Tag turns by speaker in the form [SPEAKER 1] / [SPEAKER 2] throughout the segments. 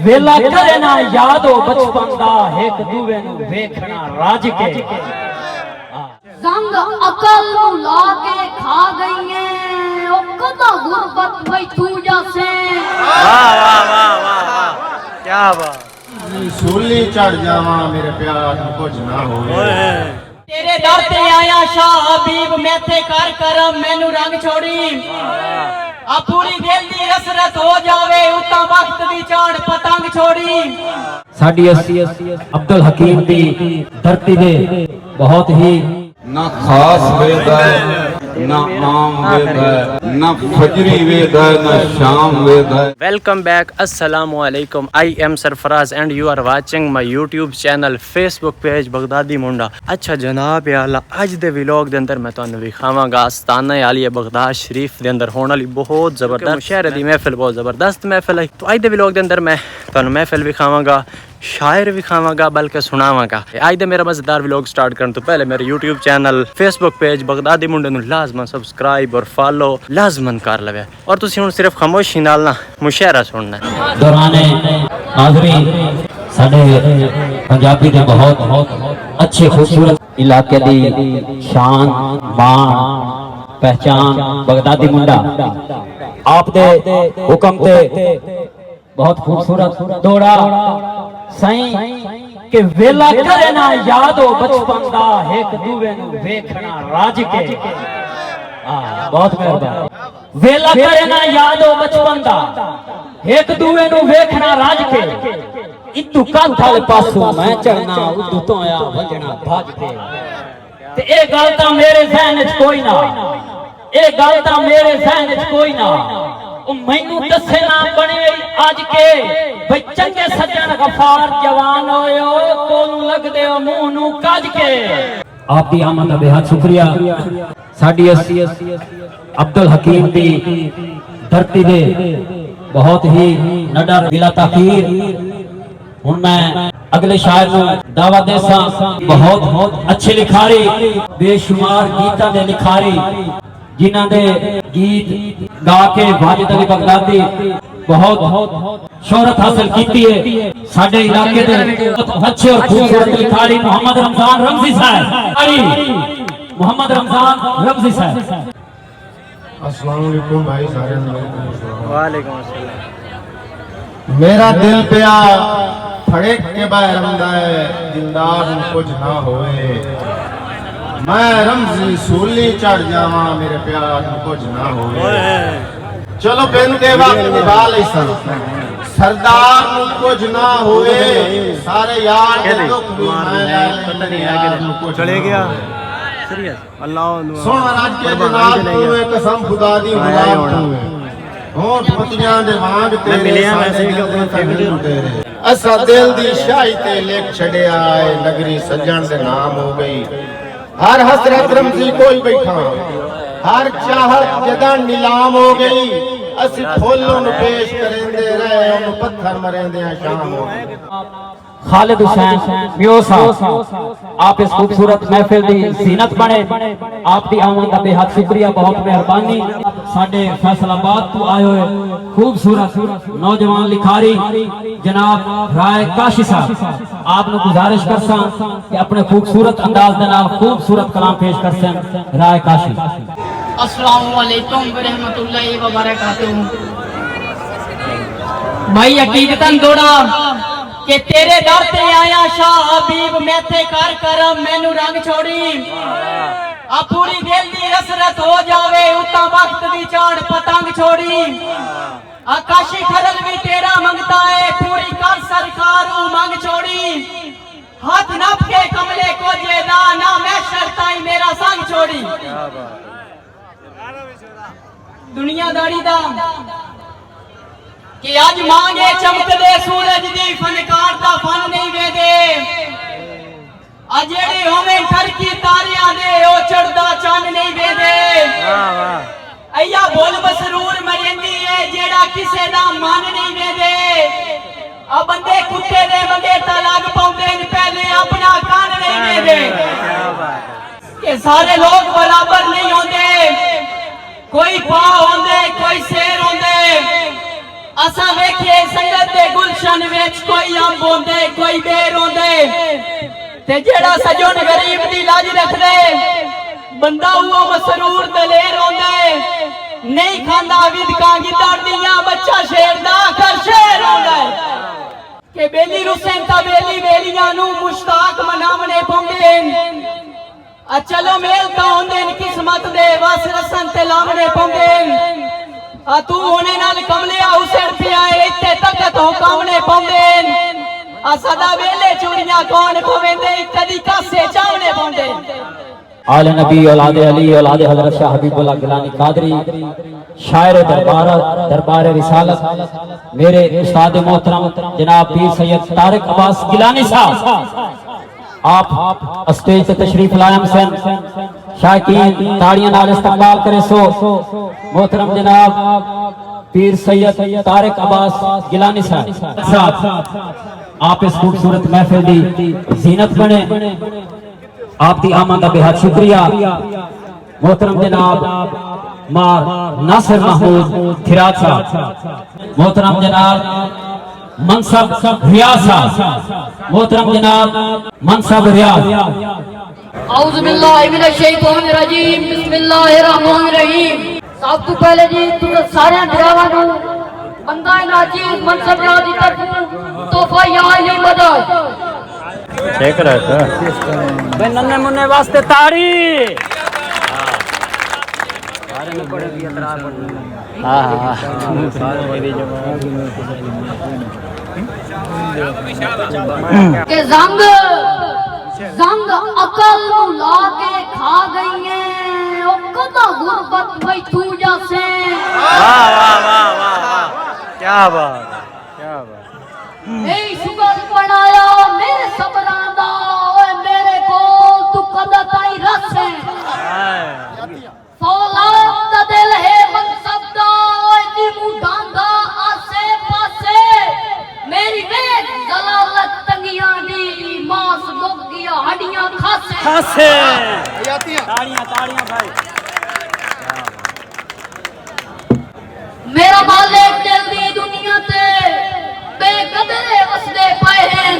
[SPEAKER 1] वेला करे ना याद हो बचपन दा एक दूवे नु वेखना राज के
[SPEAKER 2] संग अकल नु लाके खा गईए ओ कदा गुरबत भई तू जैसे।
[SPEAKER 3] वाह वाह वाह वाह क्या बात।
[SPEAKER 4] सूली चढ़ जावा मेरे प्यार नु कुछ ना होवे।
[SPEAKER 5] तेरे दर ते आया शाह हबीब मैथे कर करम मैनू रंग छोड़ी आ पूरी दिल दी हसरत हो जावे उता वक्त दी चाड़ पतंग छोड़ी।
[SPEAKER 1] साडी अब्दुल हकीम दी धरती दे बहुत ही
[SPEAKER 6] ना खास वेद है ना आम वेद है ना फजरी वेद है ना शाम वेद है।
[SPEAKER 3] वेलकम बैक अस्सलामु अलैकुम। I am Sarfaraz and you are watching my YouTube channel Facebook page Baghdadi Munda. अच्छा जनाब आला अज दे व्लॉग दे अंदर मैं तुहानू विखावांगा आस्ताना आलिया बगदाद शरीफ दे अंदर होने वाली बहुत जबरदस्त शहर दी महफिल, बहुत जबरदस्त महफिल है। तो अज दे व्लॉग दे अंदर मैं तुहानू महफिल विखावांगा, शायर विखावांगा, बल्कि सुनावांगा। आज दे मेरा मजेदार व्लॉग स्टार्ट करने तो पहले मेरे YouTube channel Facebook page Baghdadi मुंडे नू लाजमन सब्सक्राइब और फॉलो लाजमन कर लवे और तुसी हुण सिर्फ खामोशी नाल ना मुशायरा सुनना है।
[SPEAKER 1] दौराने हाज़री साडे पंजाबी दे बहुत अच्छे खूबसूरत इलाके दी शान मान पहचान बगदादी मुंडा आप दे हुक्म ते बहुत खूबसूरत दौड़ा सही के वेला करे ना याद हो बचपन दा एक दूवे नु वेखना राज के। बहुत मेहरबानी। वेला करे ना याद हो बचपन दा एक दूवे नु वेखना राज के इतु कांथल पासों मैं चढ़ना उदू तो आया वजना भाज के। ते ए गल तां मेरे ज़हन विच कोई ना, ए गल तां मेरे ज़हन विच कोई ना मैनू दसे ना बने अज के भाई चंगे सज्जन गफार जवान होयो कोनू लगदे हो मुंह नू कज के। आपकी आमद का बेहद शुक्रिया। साडी अब्दुल हकीम दी धरती दे बहुत ही नडर बिला ताखीर। हुण मैं अगले शायर नू दावा देसा बहुत अच्छे लिखारी बेशुमार गीतां दे लिखारी जिन्हां दे गीत गा के वाजिद अली बगदादी बहुत शोहरत हासिल की है। साडे इलाके दे अच्छे और खूबसूरत लिखारी मोहम्मद रमजान रमजी साहब, मोहम्मद रमजान रमजी साहब।
[SPEAKER 4] अस्सलाम वालेकुम भाई सारे।
[SPEAKER 3] वालेकुम अस्सलाम।
[SPEAKER 4] मेरा दिल पिया फड़क के बाहर रंदा है दिलदार नु कुछ ना होए। मैं रमजी सूली चढ़ जावा मेरे प्यार नु कुछ ना होए। चलो बिन के वक्त निभा ले सरदार नु कुछ ना होए। सारे यार के दुख भी मैं ले
[SPEAKER 3] चले गया सीरियस अल्लाह
[SPEAKER 4] सुन राज के जनाब तू एक कसम खुदा दी गुलाब तू होठ पतियां दे वांग तेरे
[SPEAKER 3] मिलिया वैसे ही अपना फेवरेट
[SPEAKER 4] असा दिल दी शाही ते लिख छड़िया है नगरी सज्जन दे नाम हो गई। हर हसरत रमजी कोई बैठा हर चाहत जदा नीलाम हो गई। असि फूलों नु पेश करेंदे रहे उन पत्थर मरेंदे शाम हो गई।
[SPEAKER 1] खालिद हुसैन म्योसा आप इस खूबसूरत महफिल दी जीनत बने। आपकी आमद का बेहद शुक्रिया, बहुत मेहरबानी। साडे फैसलाबाद तो आए हुए खूबसूरत नौजवान लिखारी जनाब राय काशी साहब आप नु गुजारिश करसा कि अपने खूबसूरत अंदाज दे नाल खूबसूरत कलाम पेश करसन। राय काशी।
[SPEAKER 5] अस्सलामु अलैकुम व रहमतुल्लाहि व बरकातहू। भाई हकीकतन दौड़ा के तेरे दर ते आया शाह हबीब मैथे कर करम मैनू रंग छोड़ी आ पूरी दिल दी हसरत हो जावे उता वक्त दी चाड़ पतंग छोड़ी। आकाशी खरल भी तेरा मंगता है पूरी कर सरकार मांग छोड़ी। हाथ नप के कमले को जेदा ना मैं शर्ताई मेरा संग छोड़ी। दुनियादारी दा कि अज मांगे चमकदे सूरज दी फनकार दा फन नहीं वेदे अजेड़े होवे ठरकी तारियां दे ओ चढ़दा चंद नहीं वेदे। अय्या बोल मसरूर मरेंदी है जेड़ा किसे दा मन नहीं वेदे। आ बंदे कुत्ते दे मंगेता लग पाउंदे न पहले अपना कान नहीं वेदे। के सारे लोग बराबर नहीं होंदे, कोई पा होंदे कोई शेर होंदे। असा वेखे संगत दे गुलशन विच कोई अंब होंदे कोई बेर होंदे ते जेड़ा सजन गरीब दी लाज रखदे बंदा वो मसरूर दलेर होंदे नहीं खांदा विदका गिद्दड़ दियां बच्चा शेर दा आखर शेर होंदा के बेली रुसन ता बेली बेलियां नु मुश्ताक मनावने पौंदे चलो मेल का होंदे किस्मत दे बस रसन ते लावने पौंदे तू होने नाल कमलिया हुसैन पिया इत्ते तकत हो कामने पौंदे सदा वेले चूड़ियां कौन पवेंदे कदी कासे चावने पौंदे
[SPEAKER 1] आले नबी औलादे अली औलादे हजरत शाह हबीबुल्लाह गिलानी कादरी शायर दरबार रिसालत मेरे उस्ताद मोहतरम जनाब पीर सैयद तारिक अब्बास गिलानी साहब आप स्टेज पे तशरीफ लायम सन शायकीन ताड़ियां नाल इस्तकबाल करे सो मोहतरम जनाब पीर सैयद तारिक अब्बास गिलानी साहब आप इस खूबसूरत महफिल दी जीनत बने आपकी आमद का बेहद शुक्रिया मोहतरम जनाब मार नासिर महमूद थिराज साहब मोहतरम जनाब मनसब रियाज साहब मोहतरम जनाब मनसब रियाज
[SPEAKER 2] औज़ु बिल्लाहि मिनश शैतानिर रजीम बिस्मिल्लाहिर रहमानिर रहीम सब तो पहले जी तुम सारे दरावां नु बंदा नाजीज मनसब रियाज दी तरफ तोहफा या अली मदद
[SPEAKER 3] चेक रहता बे नन्हे मुन्ने वास्ते ताड़ी सारे में बड़े भी इतरार पड़ हां सारे मेरी जमात
[SPEAKER 2] के जंग अकल नु ला के खा गई है ओ कदा गुरबत भई तू जासे
[SPEAKER 3] वाह वाह वाह वाह क्या बात
[SPEAKER 2] ए शुगर बनाया मेरे सबरां दा ओए मेरे को तू कदा ताई रस है फौलाद दा दिल है मनसब दा ओए नीमू डांगा आसे पासे मेरी बेग जलालत तंगियां दी मांस डुब गया हड्डियां खासे
[SPEAKER 3] ताड़ियां ताड़ियां भाई
[SPEAKER 2] मेरा मालिक दिल दी दुनिया ते बेकदरे वसदे पए हैं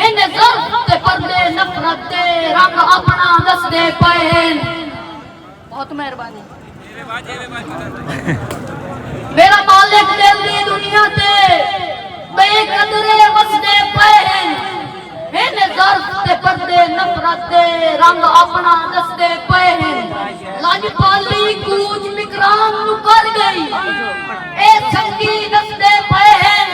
[SPEAKER 2] इन्ने ज़र्फ ते पर्दे नफरत ते रंग अपना दसदे पए हैं बहुत मेहरबानी मेरा मालिक दिल दी दुनिया ते बेकदरे वसदे पए हैं इन्ने ज़र्फ ते पर्दे नफरत ते रंग अपना दसदे पए हैं लाजपाली कूच विक्राम नु कर गई ए संगी दसदे पए हैं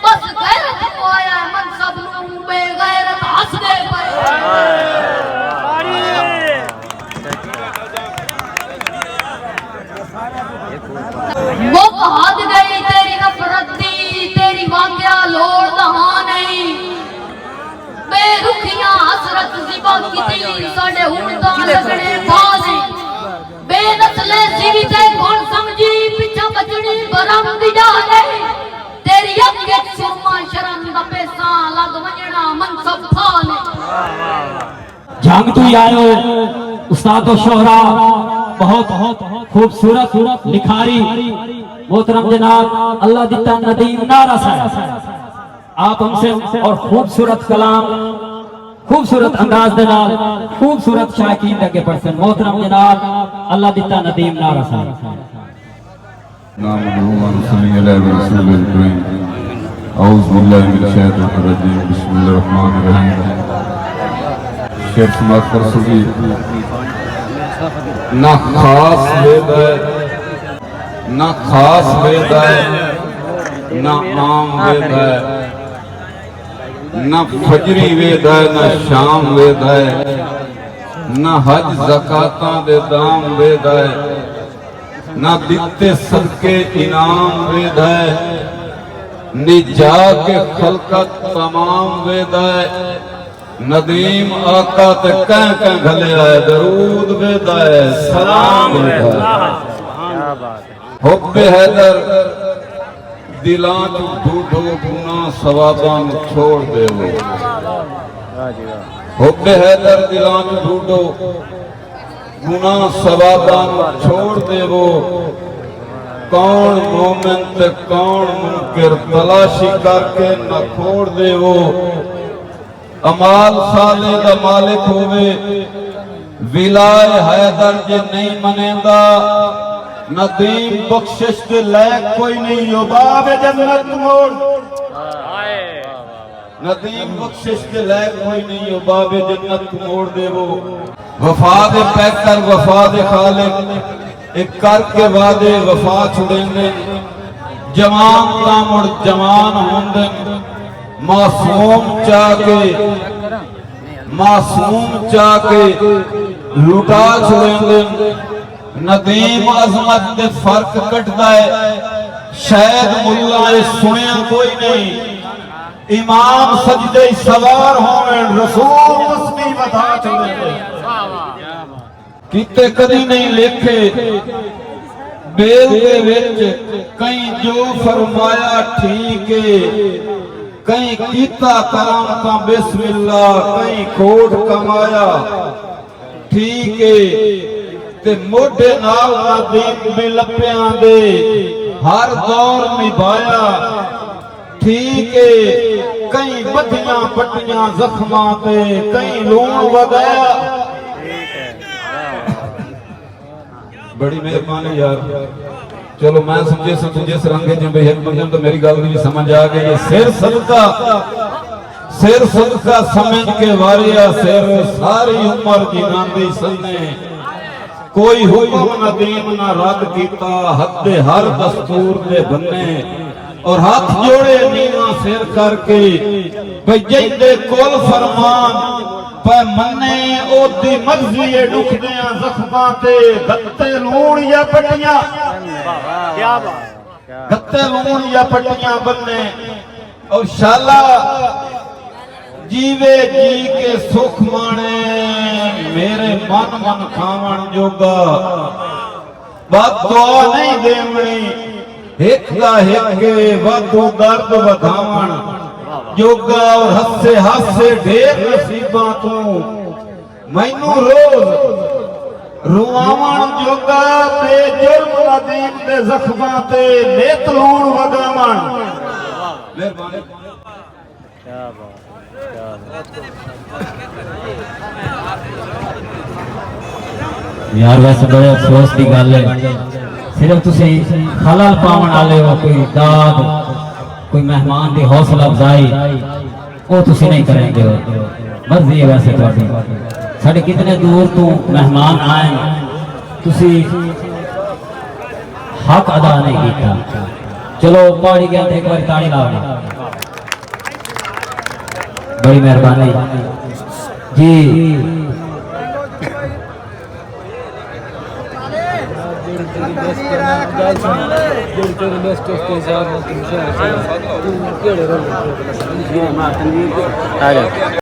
[SPEAKER 2] बस गैरत को आया मनसब नु बेगैरत हंसदे पए वो हद गई तेरी नफरत दी तेरी वाकया लोड़ दहा नहीं बेरुखियां हसरत जिबा किती साडे हुण दा लगने बाजी बेनस्ले जीवी ते कौन समझी पिछा बचड़ी बरम दी जा नहीं तेरी अगे सुरमा शर्म दा पैसा लग वणा मनसब फाले
[SPEAKER 1] जंग तू आयो उस्ताद व शोहरा बहुत खूबसूरत लिखारी मोहतरम जनाब अल्लाह दिता नदीम नारा साहब आप हमसे और खूबसूरत कलाम खूबसूरत अंदाज दे नाल खूबसूरत शायकीन लगे पर्सन मोहतरम जनाब अल्लाह दिता नदीम नारा साहब
[SPEAKER 6] नाम मोहम्मद सल्लल्लाहु अलैहि वसल्लम करीम औज़ु बिल्लाहि मिनश शैतानिर रजीम बिस्मिल्लाहिर रहमानिर रहीम शेर समात कर सुनी ना खास वेद है ना खास वेद है ना आम वेद है ना फजरी वेद है ना शाम वेद है ना हज ज़काता दे दाम वेद है ना दिते सदके इनाम वेद है निजा के खलकत तमाम वेद है नदीम आका ते कह घले है दरूद वेद है सलाम वेद है हुब्बे हैदर दिलां चु ढूढो गुना सवाबां छोड़ देवो हुब्बे हैदर दिलां चु ढूढो गुना सवाबां छोड़ देवो कौन मोमिन ते कौन मुनकिर तलाशी करके न खोड़ देवो। अमाल साले दा मालिक होवे विलाए हैदर जे नहीं मनेंदा नदीम बख्शिश दे लायक कोई नहीं यो बाब जन्नत मोड़। नदीम बख्शिश के लायक कोई नहीं हो बाबे जन्नत मोड़ देवो। वफा दे पैकर वफा दे खालिक एक करके वादे वफा छुड़ेंगे। जवान दा मुड़ जवान होंदे मासूम चाके लुटा छुड़ेंगे। नदीम अजमत दे फर्क कटदा है शायद मुल्ला सुनिया कोई नहीं। इमाम सजदे सवार होवे रसूल तस्बीह बता चले किते कदी नहीं लिखे बेल दे विच कई जो फरमाया ठीक है कई कीता कराम ता बिस्मिल्लाह कई खोट कमाया ठीक है ते मोढे नाल नदीम भी लप्पियां दे हर दौर निभाया ठीक है कई बधियां पट्टियां जख्मां ते कई लूण वगाया। बड़ी मेहरबानी यार। चलो मैं समझे तुझे सरंगे जो बेहद बंदे तो मेरी गल भी समझ आ गई है। सिर सदका समझ के वारिया सिर सारी उम्र जिनांदी सने कोई हुक्म नदीम ना रद्द कीता हद हर दस्तूर दे बन्ने और हाथ जोड़े नीवा सिर करके भाई जिंदे कोल फरमान पे मन्ने ओदी मर्जी ए दुखदियां जख्मां ते गत्ते लूण या पट्टियां क्या बात गत्ते लूण या पट्टियां बन्ने और शाला जीवे जी के सुख माने मेरे मन खावन जोगा बात दुआ नहीं देवनी एक वाधू दर्द वधावन जोगा और हसे ढेर नसीबा तू मैनू रोज रुआवन जोगा ते जुर्म नदीम दे जख्मा ते नेत लूण वगावन। मेहरबानी क्या बात
[SPEAKER 1] यार वैसे बड़े अफसोस की गल है सिर्फ तुसी खलल पावन वाले हो कोई दाद कोई मेहमान की हौसला अफजाई वो तुसी नहीं करेंगे हो। मर्जी है वैसे थोड़ी साढ़े कितने दूर तो मेहमान आए तुसी हक अदा नहीं किया। चलो पहाड़ी गया एक बार ताड़ी लाओ बड़ी मेहरबानी जी।